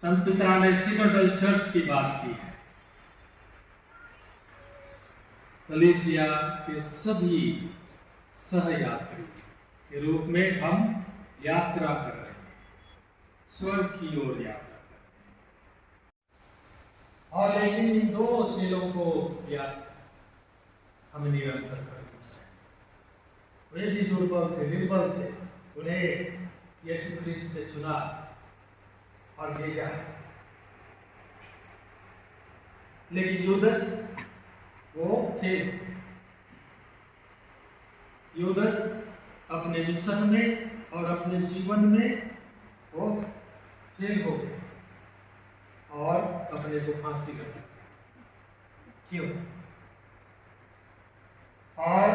संत पिता ने synodal church की बात की है। कलीसिया के सभी सहयात्री के रूप में हम यात्रा कर रहे हैं, स्वर्ग की ओर यात्रा कर रहे हैं। और लेकिन इन दो चेलों को याद हमें निरंतर करना चाहिए। वे भी दुर्बल थे, निर्बल थे, उन्हें यीशु क्रिस्त ने चुना और भेजा। लेकिन यूदस वो फेल, यूदस अपने मिशन में और अपने जीवन में वो फेल हो गए और अपने को फांसी कर दी। क्यों? और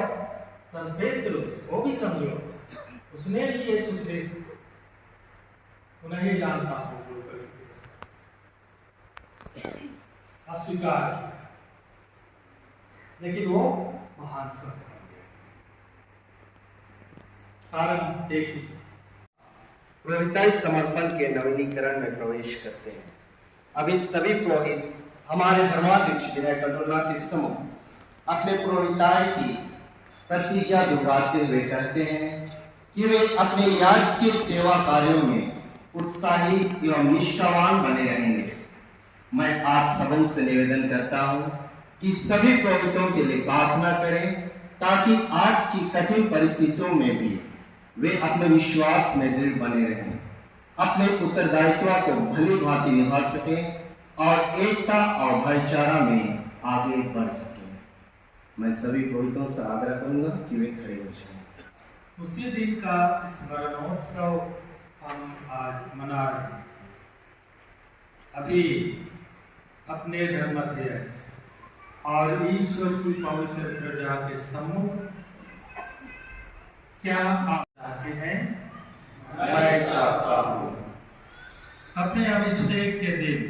संत पेट्रुस वो भी कमजोर, उसने भी यीशु क्रिस्त उन्हें जानता हो अस्वीकार किया, लेकिन वो महान संत बन गए। कारण एक ही, पुरोहिताई समर्पण के नवीनीकरण में प्रवेश करते हैं। अभी सभी पुरोहित हमारे धर्माध्यक्ष विनय कटोलनाथ के समूह अपने पुरोहिताई की प्रतिज्ञा दोहराते हुए कहते हैं कि वे अपने याजकीय सेवा कार्यों में उत्साही एवं निष्ठावान बने रहेंगे। मैं आप सबों से निवेदन करता हूं कि सभी पुरोहितों के लिए प्रार्थना करें ताकि आज की कठिन परिस्थितियों में भी वे अपने विश्वास में दृढ़ बने रहें, अपने उत्तरदायित्व को भली भांति निभा सकें और एकता और भाईचारा में आगे बढ़ सकें। मैं सभी पुरोहितों से आग्रह करूंगा कि वे खड़े हो जाएं। उसी दिन का स्मरणोत्सव हम आज मना रहे हैं। अभी अपने धर्माध्यक्ष और ईश्वर की पवित्र प्रजा के सम्मुख क्या आप चाहते हैं? मैं चाहता हूँ। अपने अभिषेक के दिन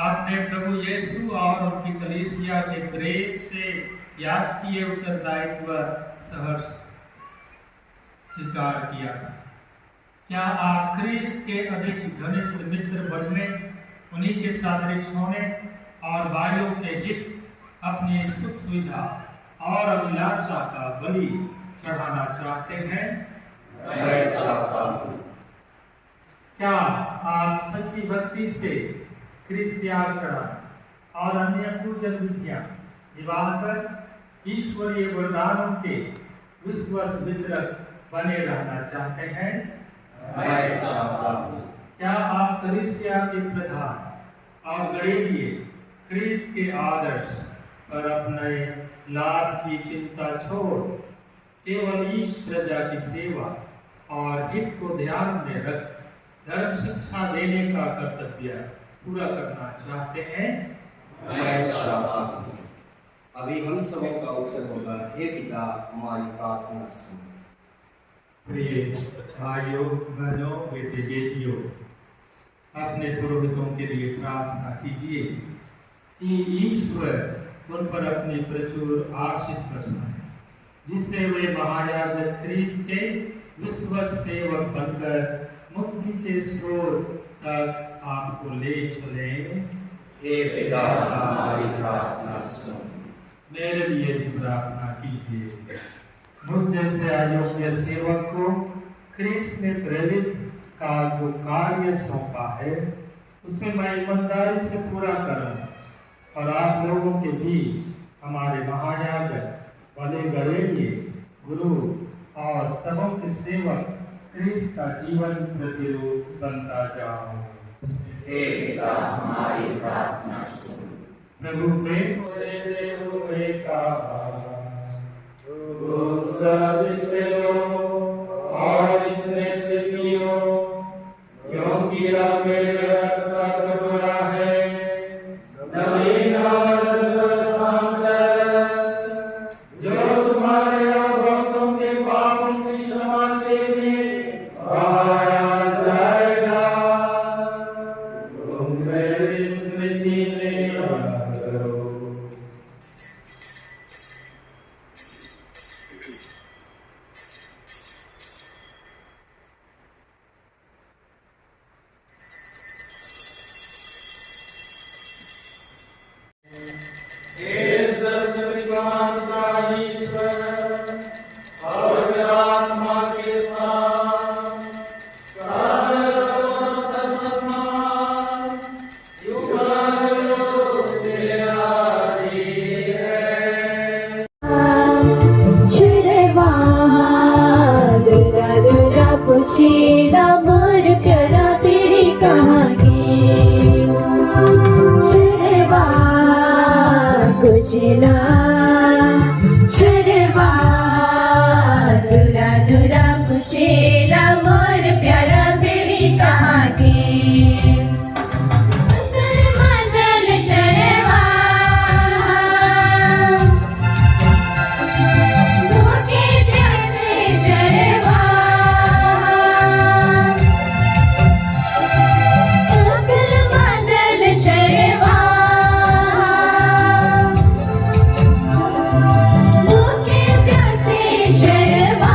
आपने प्रभु यीशु और उनकी कलीसिया के प्रेम से याजकीय उत्तरदायित्व सहर्ष स्वीकार किया था। क्या आप ख्रीस्त के अधिक घनिष्ठ मित्र बनने, उन्हीं के सादृश होने और भाइयों के हित, अपनी सुख सुविधा और अभिलाषा का बलि चढ़ाना चाहते हैं? मैं चाहता हूँ। क्या आप सच्ची भक्ति से ख्रीस्त त्याग चढ़ाना और अन्य पूजन विधियां निभाकर ईश्वरीय वरदानों के विश्वास वितरक बने रहना चाहते हैं? मैं चाहता हूँ। क्या आप कलीसिया के प्रधान और गरीबी ख्रीस्त के आदर्श पर अपने लाभ की चिंता छोड़ केवल ईश प्रजा की सेवा और हित को ध्यान में रख धर्म शिक्षा देने का कर्तव्य पूरा करना चाहते हैं? मैं चाहता हूँ। अभी हम सबों का उत्तर होगा, हे पिता हमारी प्रार्थना सुन। प्रिय भाइयों बहनों बेटे बेटियों, अपने पुरोहितों के लिए प्रार्थना कीजिए कि ईश्वर उन पर अपनी प्रचुर आशीष बरसाए, जिससे वे महायाजक ख्रीस्त के विश्वस्त सेवक बनकर मुक्ति के स्रोत तक आपको ले चले। हे पिता हमारी प्रार्थना सुन। मेरे लिए भी प्रार्थना कीजिए। मुझ जैसे अयोग्य सेवक को ख्रीस्त ने प्रेरित का जो कार्य सौंपा है, उसे मैं ईमानदारी से पूरा करूं और आप लोगों के बीच हमारे महायाजक, भले गणेरिये, गुरु और सबों के सेवक ख्रीस्त का जीवन प्रतिरूप बनता जाऊं। हे पिता हमारी प्रार्थना सुन। प्रभु प्रेम को देते हुए कहा, तुम सब इससे लो और इसमें से पियो, क्योंकि यह मेरे रक्त का कटोरा है, नवीन और अद्भुत सांगत, जो तुम्हारे और बहुतों के पापों की क्षमा के लिए बहाया जाएगा। तुम मेरी स्मृति में याद करो। पूछेगा मोर प्यारा पीड़ी कहाँ गे, शर्मा कुचला शर्मा दुरा दुरा पूछेगा मोर प्यारा पीड़ी कहाँ गे। मंडल शर्मा भूखे प्यासे शर्मा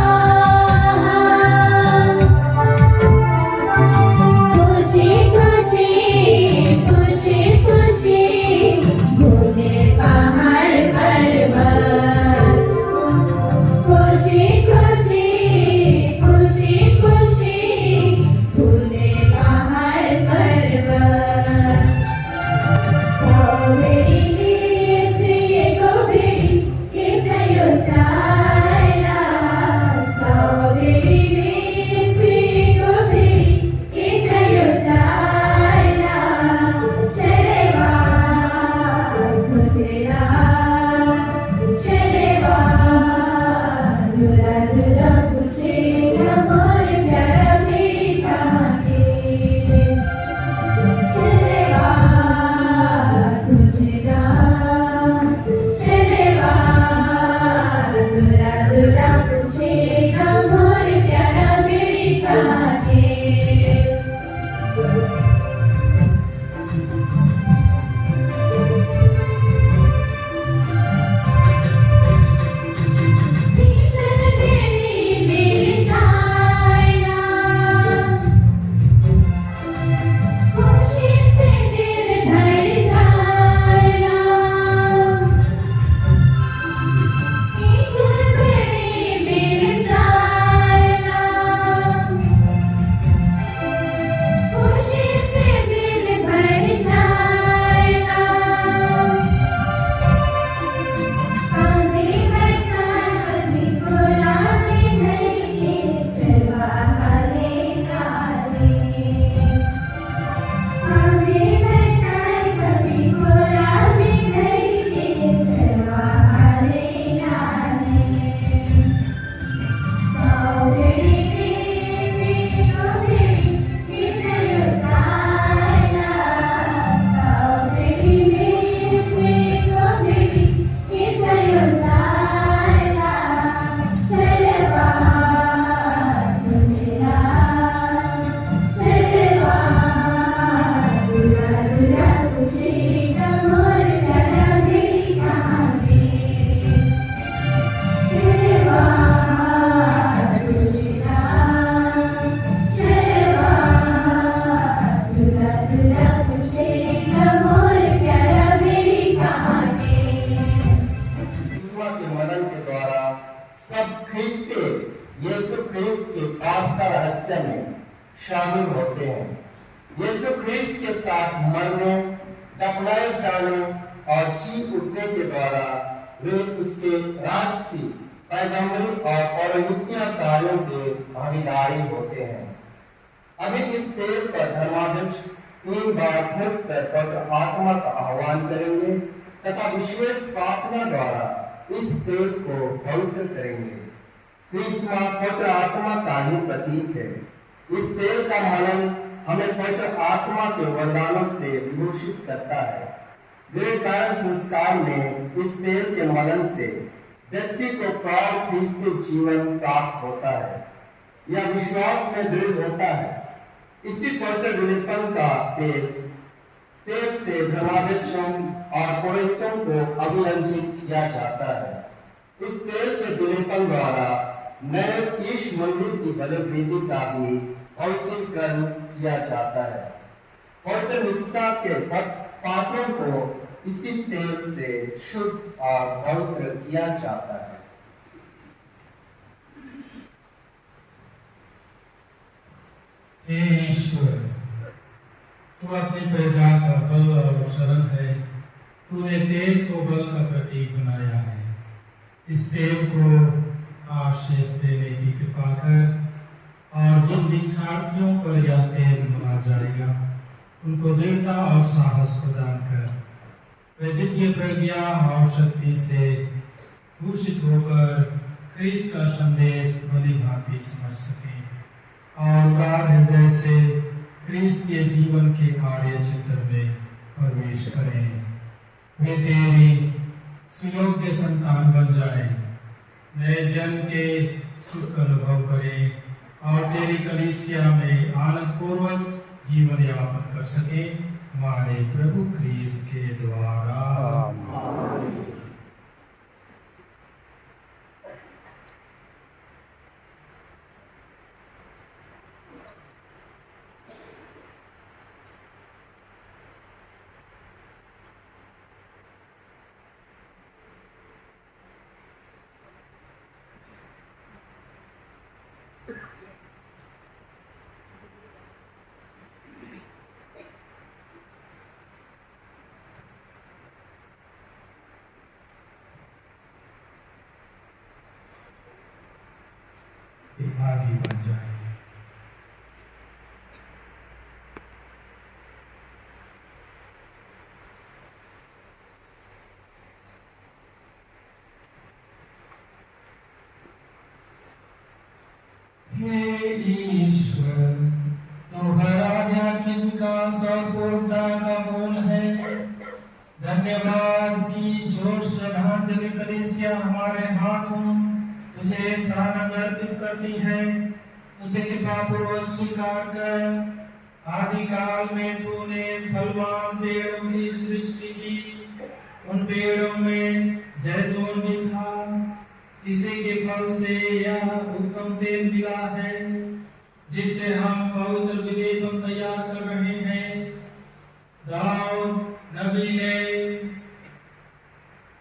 यीशु ख्रीस्त के पास का रहस्य में शामिल होते हैं। यीशु ख्रीस्त के साथ मरने, दफनाए जाने और जी उठने के द्वारा वे उसके राजसी, पैगंबरी और पौरोहित्य कार्यों के भागीदारी होते हैं। अभी इस तेल पर धर्माध्यक्ष 3 बार फूंक कर पवित्र आत्मा का आह्वान करेंगे तथा विशेष प्रार्थना द्वारा इस तेल को पवित्र करेंगे। क्रिस्मा पवित्र आत्मा का ही प्रतीक है। इस तेल का मनन हमें पवित्र आत्मा के वरदानों से विभूषित करता है। दृढ़ संस्कार में इस तेल के मनन से व्यक्ति को प्रौढ़ ख्रीस्ती जीवन प्राप्त होता है। यह विश्वास में दृढ़ होता है। इसी पवित्र विलेपन का तेल से धर्माध्यक्षों और पुरोहितों को अभिरंजित किया जाता है। इस तेल के विलेपन द्वारा नए ईश मंदिर की बलिवेदी का भी पवित्रीकरण किया जाता है। पवित्र मिस्सा के पात्रों को इसी तेल से शुद्ध और पवित्र किया जाता है। हे ईश्वर, तू अपनी प्रजा का बल और शरण है। तूने तेल को बल का प्रतीक बनाया है। इस तेल को आशीष देने की कृपा कर और जिन दीक्षार्थियों पर यह तेल भरा जाएगा उनको दृढ़ता और साहस प्रदान कर वे दिव्य प्रज्ञा और शक्ति से भूषित होकर क्रिस्त का संदेश भली भांति समझ सके और उदार हृदय से क्रिस्तीय जीवन के कार्य क्षेत्र में प्रवेश करें। वे तेरी सुयोग्य संतान बन जाए, नए जन्म के सुख का अनुभव करें और तेरी कलीसिया में आनंद पूर्वक जीवन यापन कर सके हमारे प्रभु ख्रीस्त के द्वारा। भागी बन जाए। हे ईश्वर, तो हर आध्यात्मिक विकास और पूर्णता का मूल है। धन्यवाद की जोर श्रद्धांजलि कलीसिया हमारे हाथों तुझे सानंद अर्पित करती है। उसे कृपा पूर्वक स्वीकार कर। आदि काल में तूने फलवान पेड़ों की सृष्टि की। उन पेड़ों में जैतून भी था। इसी के फल से यह उत्तम तेल मिला है जिससे हम पवित्र विलेपन तैयार कर रहे हैं। दाऊद नबी ने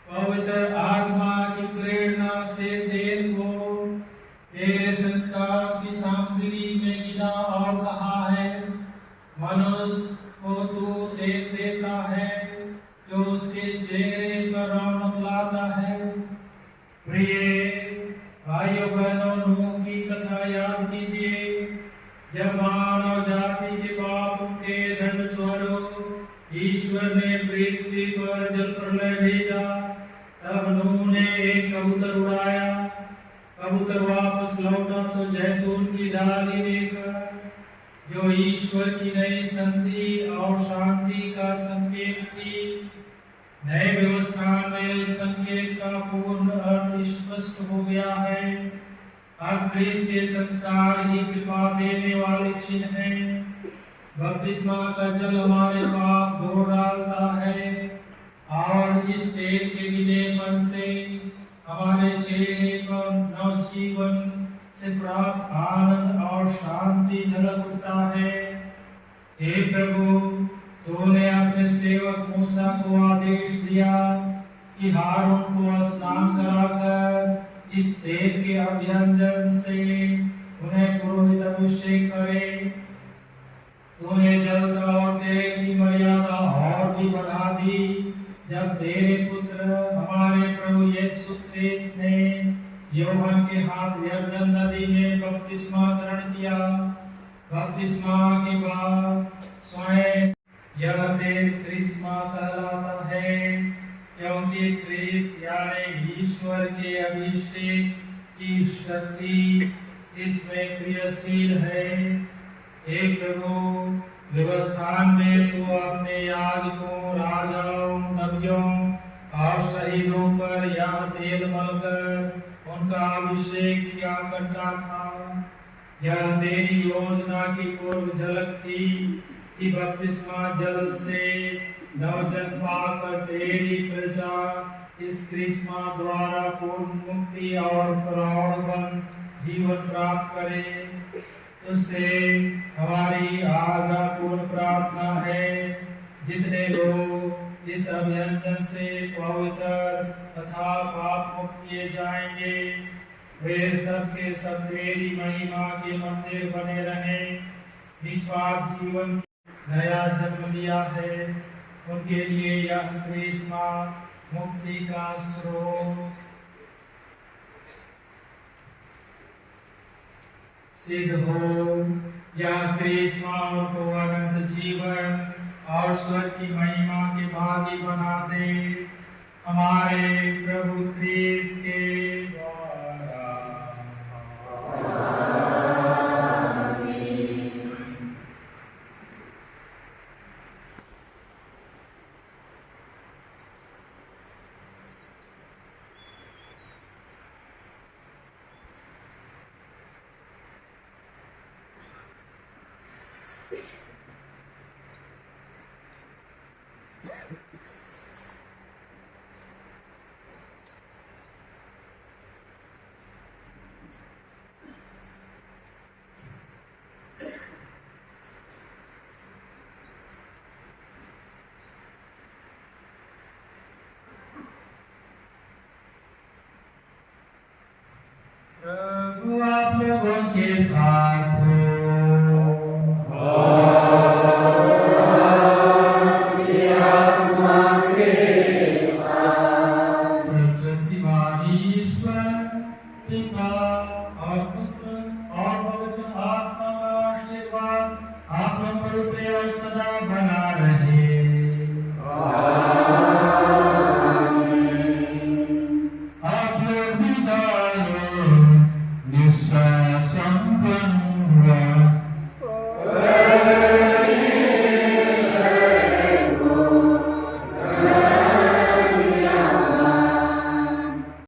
पवित्र आत्मा की प्रेरणा से तेल को तेरे संस्कार की सामग्री में गिना और कहा है, मनुष्य को तू तेल देता है जो उसके चेहरे पर रौनक लाता है। प्रिय भाइयों बहनों, नूह की कथा याद कीजिए। जब मानव जाति के पापों के दंड स्वरूप ईश्वर ने पृथ्वी पर जल प्रलय भेजा, तब नूह ने एक कबूतर उड़ाया। कबूतर वापस लौटा तो जैतून की डाली लेकर, जो ईश्वर की नई संधि और शांति का संकेत थी। नए व्यवस्था में उस संकेत का पूर्ण अर्थ स्पष्ट हो गया है। अब क्रिस्तीय संस्कार ही कृपा देने वाले चिन्ह हैं। बपतिस्मा का जल हमारे पाप धो डालता है और इस तेल के विलेपन से हमारे चेहरे पर नवजीवन से प्राप्त आनंद और शांति झलक उठता है। हे प्रभु, तूने अपने सेवक मूसा को आदेश दिया कि हारून को स्नान कराकर इस तेल के अभियंजन से उन्हें पुरोहित अभिषेक करे। तूने जल और तेल की मर्यादा और भी बढ़ा दी जब तेरे पुत्र हमारे प्रभु यीशु ख्रिस्त ने यूहन्ना के हाथ यरदन नदी में बपतिस्मा ग्रहण किया। बपतिस्मा के बाद स्वयं यह तेल क्रिस्मा कहलाता है, क्योंकि ख्रिस्त यानी ईश्वर के अभिषेक की शक्ति इसमें क्रियाशील है। एक प्रभु व्यवस्थान में तू अपने याजकों, राजाओं, नबियों और शहीदों पर यह तेल मलकर उनका अभिषेक किया करता था। यह तेरी योजना की पूर्व झलक थी कि बपतिस्मा जल से नवजन्म पाकर तेरी प्रजा इस क्रिस्मा द्वारा पूर्ण मुक्ति और प्रौढ़ जीवन प्राप्त करे। तुझसे हमारी आज्ञापूर्ण प्रार्थना है, जितने लोग इस अभियंजन से पवित्र तथा पाप मुक्त किए जाएंगे, वे सब के सब तेरी महिमा के मंदिर बने रहें। निष्पाप जीवन नया जन्म लिया है, उनके लिए यह क्रिस्मा मुक्ति का स्रोत सिद्ध हो। यह क्रिस्मा उनको अनंत जीवन और स्वर्ग की महिमा के भागी बना दे, हमारे प्रभु ख्रिस्त के द्वारा। प्रभु आप लोगों के साथ सर्वशक्तिमान ईश्वर पिता और पुत्र और पवित्र आत्मा का आशीर्वाद आप लोग पर उतरे और सदा बना रहे। आप लोग भी दानो निस्संपन्न